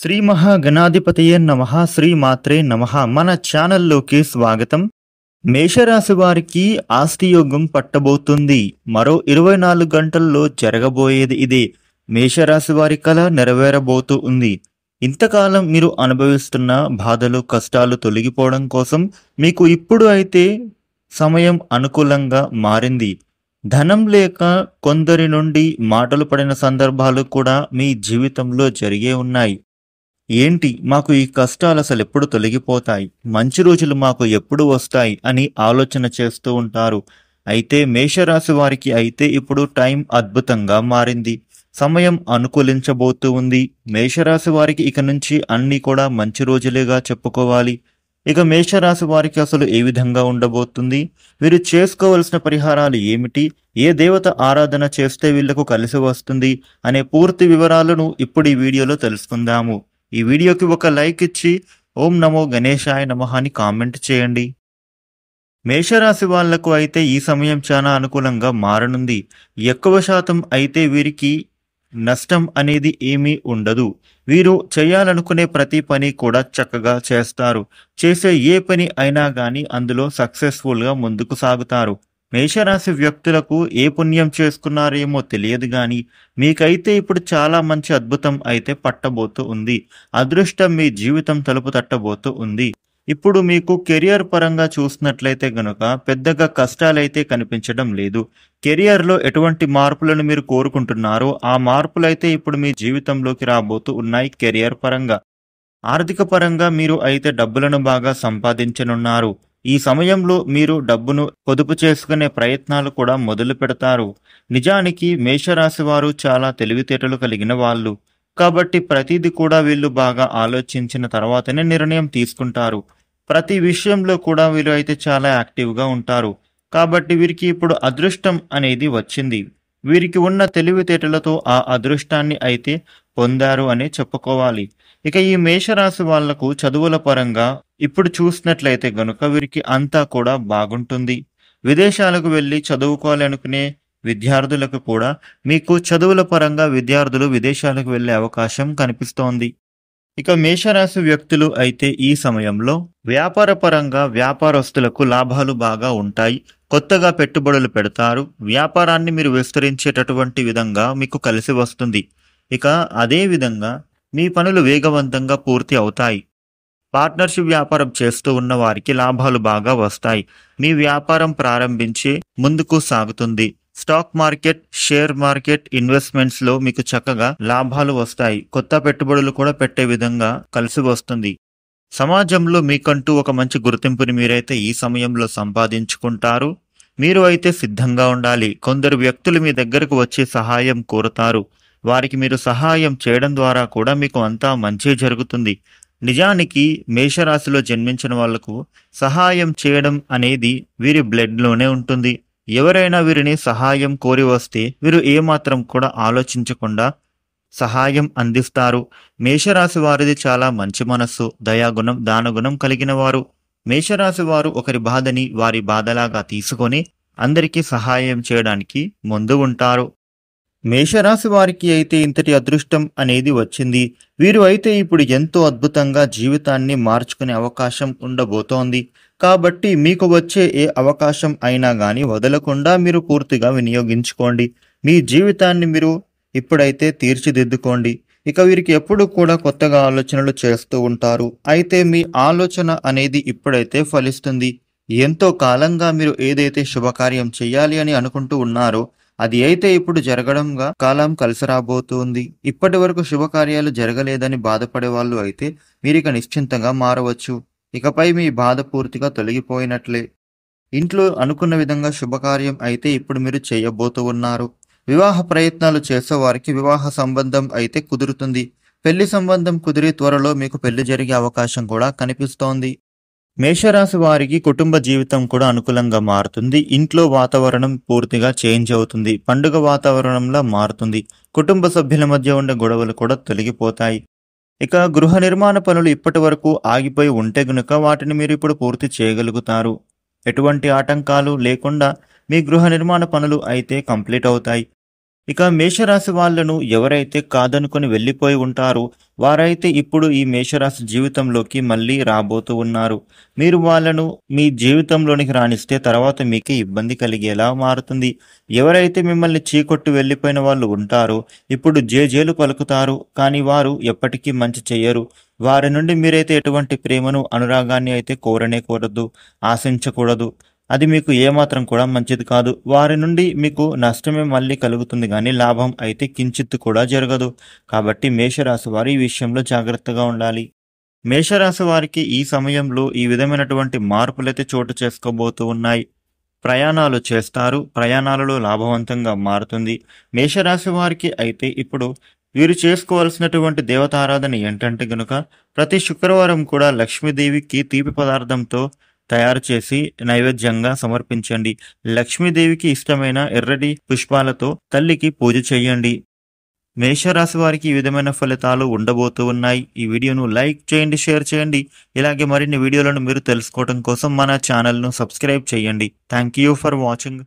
శ్రీ మహాగణాధిపతయే నమః శ్రీ మాత్రే నమః. మన ఛానల్లోకి స్వాగతం. మేషరాశి వారికి ఆస్తి యోగం పట్టబోతుంది. మరో 24 గంటల్లో జరగబోయేది ఇదే. మేషరాశి వారి కల నెరవేరబోతూ ఉంది. ఇంతకాలం మీరు అనుభవిస్తున్న బాధలు కష్టాలు తొలగిపోవడం కోసం మీకు ఇప్పుడు అయితే సమయం అనుకూలంగా మారింది. ధనం లేక కొందరి నుండి మాటలు పడిన సందర్భాలు కూడా మీ జీవితంలో జరిగే ఉన్నాయి. ఏంటి మాకు ఈ కష్టాలు అసలు ఎప్పుడు తొలగిపోతాయి, మంచి రోజులు మాకు ఎప్పుడు వస్తాయి అని ఆలోచన చేస్తూ ఉంటారు. అయితే మేషరాశి వారికి అయితే ఇప్పుడు టైం అద్భుతంగా మారింది. సమయం అనుకూలించబోతూ ఉంది. మేషరాశి వారికి ఇక నుంచి అన్ని కూడా మంచి రోజులేగా చెప్పుకోవాలి. ఇక మేషరాశి వారికి అసలు ఏ విధంగా ఉండబోతుంది, వీరు చేసుకోవలసిన పరిహారాలు ఏమిటి, ఏ దేవత ఆరాధన చేస్తే వీళ్లకు కలిసి వస్తుంది అనే పూర్తి వివరాలను ఇప్పుడు ఈ వీడియోలో తెలుసుకుందాము. ఈ వీడియోకి ఒక లైక్ ఇచ్చి ఓం నమో గణేశాయ నమః అని కామెంట్ చేయండి. మేషరాశి వాళ్లకు అయితే ఈ సమయం చాలా అనుకూలంగా మారనుంది. ఎక్కువ శాతం అయితే వీరికి నష్టం అనేది ఏమీ ఉండదు. వీరు చేయాలనుకునే ప్రతి పని కూడా చక్కగా చేస్తారు. చేసే ఏ పని అయినా కానీ అందులో సక్సెస్ఫుల్గా ముందుకు సాగుతారు. మేషరాశి వ్యక్తులకు ఏ పుణ్యం చేసుకున్నారేమో తెలియదు కానీ మీకైతే ఇప్పుడు చాలా మంచి అద్భుతం అయితే పట్టబోతూ ఉంది. అదృష్టం మీ జీవితం తలుపు తట్టబోతూ ఉంది. ఇప్పుడు మీకు కెరియర్ పరంగా చూసినట్లయితే గనుక పెద్దగా కష్టాలైతే కనిపించడం లేదు. కెరియర్లో ఎటువంటి మార్పులను మీరు కోరుకుంటున్నారో ఆ మార్పులైతే ఇప్పుడు మీ జీవితంలోకి రాబోతూ ఉన్నాయి. కెరియర్ పరంగా ఆర్థిక పరంగా మీరు అయితే డబ్బులను బాగా సంపాదించనున్నారు. ఈ సమయంలో మీరు డబ్బును పొదుపు చేసుకునే ప్రయత్నాలు కూడా మొదలు పెడతారు. నిజానికి మేషరాశి వారు చాలా తెలివితేటలు కలిగిన వాళ్ళు కాబట్టి ప్రతిదీ కూడా వీళ్ళు బాగా ఆలోచించిన తర్వాతనే నిర్ణయం తీసుకుంటారు. ప్రతి విషయంలో కూడా వీళ్ళు అయితే చాలా యాక్టివ్గా ఉంటారు. కాబట్టి వీరికి ఇప్పుడు అదృష్టం అనేది వచ్చింది. వీరికి ఉన్న తెలివితేటలతో ఆ అదృష్టాన్ని అయితే పొందారు అనే చెప్పుకోవాలి. ఇక ఈ మేషరాశి వాళ్లకు చదువుల పరంగా ఇప్పుడు చూసినట్లయితే గనుక వీరికి అంతా కూడా బాగుంటుంది. విదేశాలకు వెళ్ళి చదువుకోవాలి అనుకునే విద్యార్థులకు కూడా మీకు చదువుల పరంగా విద్యార్థులు విదేశాలకు వెళ్ళే అవకాశం కనిపిస్తోంది. ఇక మేషరాశి వ్యక్తులు అయితే ఈ సమయంలో వ్యాపార పరంగా వ్యాపారస్తులకు లాభాలు బాగా ఉంటాయి. కొత్తగా పెట్టుబడులు పెడతారు. వ్యాపారాన్ని మీరు విస్తరించేటటువంటి విధంగా మీకు కలిసి వస్తుంది. ఇక అదే విధంగా మీ పనులు వేగవంతంగా పూర్తి అవుతాయి. పార్ట్నర్షిప్ వ్యాపారం చేస్తూ ఉన్న వారికి లాభాలు బాగా వస్తాయి. మీ వ్యాపారం ప్రారంభించి ముందుకు సాగుతుంది. స్టాక్ మార్కెట్, షేర్ మార్కెట్, ఇన్వెస్ట్మెంట్స్లో మీకు చక్కగా లాభాలు వస్తాయి. కొత్త పెట్టుబడులు కూడా పెట్టే విధంగా కలిసి వస్తుంది. సమాజంలో మీకంటూ ఒక మంచి గుర్తింపుని మీరైతే ఈ సమయంలో సంపాదించుకుంటారు. మీరు అయితే సిద్ధంగా ఉండాలి. కొందరు వ్యక్తులు మీ దగ్గరకు వచ్చి సహాయం కోరుతారు. వారికి మీరు సహాయం చేయడం ద్వారా కూడా మీకు అంతా మంచి జరుగుతుంది. నిజానికి మేషరాశిలో జన్మించిన వాళ్లకు సహాయం చేయడం అనేది వీరి బ్లడ్లోనే ఉంటుంది. ఎవరైనా వీరిని సహాయం కోరి వస్తే వీరు ఏమాత్రం కూడా ఆలోచించకుండా సహాయం అందిస్తారు. మేషరాశి వారిది చాలా మంచి మనస్సు, దయాగుణం, దానగుణం కలిగిన వారు. మేషరాశి వారు ఒకరి బాధని వారి బాధలాగా తీసుకొని అందరికీ సహాయం చేయడానికి ముందు ఉంటారు. మేషరాశి వారికి అయితే ఇంతటి అదృష్టం అనేది వచ్చింది. వీరు అయితే ఇప్పుడు ఎంతో అద్భుతంగా జీవితాన్ని మార్చుకునే అవకాశం ఉండబోతోంది. కాబట్టి మీకు వచ్చే ఏ అవకాశం అయినా కానీ వదలకుండా మీరు పూర్తిగా వినియోగించుకోండి. మీ జీవితాన్ని మీరు ఇప్పుడైతే తీర్చిదిద్దుకోండి. ఇక వీరికి ఎప్పుడు కూడా కొత్తగా ఆలోచనలు చేస్తూ ఉంటారు. అయితే మీ ఆలోచన అనేది ఇప్పుడైతే ఫలిస్తుంది. ఎంతో కాలంగా మీరు ఏదైతే శుభకార్యం చేయాలి అని అనుకుంటూ ఉన్నారో అది అయితే ఇప్పుడు జరగడంగా కాలం కలిసి రాబోతుంది. ఇప్పటి వరకు శుభకార్యాలు జరగలేదని బాధపడే వాళ్ళు అయితే మీరిక నిశ్చింతంగా మారవచ్చు. ఇకపై మీ బాధ పూర్తిగా తొలగిపోయినట్లే. ఇంట్లో అనుకున్న విధంగా శుభకార్యం అయితే ఇప్పుడు మీరు చేయబోతూ ఉన్నారు. వివాహ ప్రయత్నాలు చేసే వారికి వివాహ సంబంధం అయితే కుదురుతుంది. పెళ్లి సంబంధం కుదిరి త్వరలో మీకు పెళ్లి జరిగే అవకాశం కూడా కనిపిస్తోంది. మేషరాశి వారికి కుటుంబ జీవితం కూడా అనుకూలంగా మారుతుంది. ఇంట్లో వాతావరణం పూర్తిగా చేంజ్ అవుతుంది. పండుగ వాతావరణంలా మారుతుంది. కుటుంబ సభ్యుల మధ్య ఉండే గొడవలు కూడా తొలగిపోతాయి. ఇక గృహ నిర్మాణ పనులు ఇప్పటి వరకు ఆగిపోయి ఉంటే గనుక వాటిని మీరు ఇప్పుడు పూర్తి చేయగలుగుతారు. ఎటువంటి ఆటంకాలు లేకుండా మీ గృహ నిర్మాణ పనులు అయితే కంప్లీట్ అవుతాయి. ఇక మేషరాశి వాళ్ళను ఎవరైతే కాదనుకొని వెళ్ళిపోయి ఉంటారో వారైతే ఇప్పుడు ఈ మేషరాశి జీవితంలోకి మళ్ళీ రాబోతూ ఉన్నారు. మీరు వాళ్ళను మీ జీవితంలోనికి రానిస్తే తర్వాత మీకే ఇబ్బంది కలిగేలా మారుతుంది. ఎవరైతే మిమ్మల్ని చీకొట్టి వెళ్ళిపోయిన వాళ్ళు ఉంటారో ఇప్పుడు జేజేలు పలుకుతారు. కానీ వారు ఎప్పటికీ మంచి చెయ్యరు. వారి నుండి మీరైతే ఎటువంటి ప్రేమను, అనురాగాన్ని అయితే కోరనే కోరద్దు, ఆశించకూడదు. అది మీకు ఏమాత్రం కూడా మంచిది కాదు. వారి నుండి మీకు నష్టమే మళ్ళీ కలుగుతుంది గానీ లాభం అయితే కించిత్తు కూడా జరగదు. కాబట్టి మేషరాశి వారు ఈ విషయంలో జాగ్రత్తగా ఉండాలి. మేషరాశి వారికి ఈ సమయంలో ఈ విధమైనటువంటి మార్పులైతే చోటు చేసుకోబోతూ ఉన్నాయి. ప్రయాణాలు చేస్తారు. ప్రయాణాలలో లాభవంతంగా మారుతుంది. మేషరాశి వారికి అయితే ఇప్పుడు వీరు చేసుకోవాల్సినటువంటి దేవతారాధన ఏంటంటే గనుక ప్రతి శుక్రవారం కూడా లక్ష్మీదేవికి తీపి పదార్థంతో తయారు చేసి నైవేద్యంగా సమర్పించండి. లక్ష్మీదేవికి ఇష్టమైన ఎర్రటి పుష్పాలతో తల్లికి పూజ చేయండి. మేషరాశి వారికి ఈ విధమైన ఫలితాలు ఉండబోతూ ఉన్నాయి. ఈ వీడియోను లైక్ చేయండి, షేర్ చేయండి. ఇలాగే మరిన్ని వీడియోలను మీరు తెలుసుకోవడం కోసం మన ఛానల్ను సబ్స్క్రైబ్ చేయండి. Thank you for watching.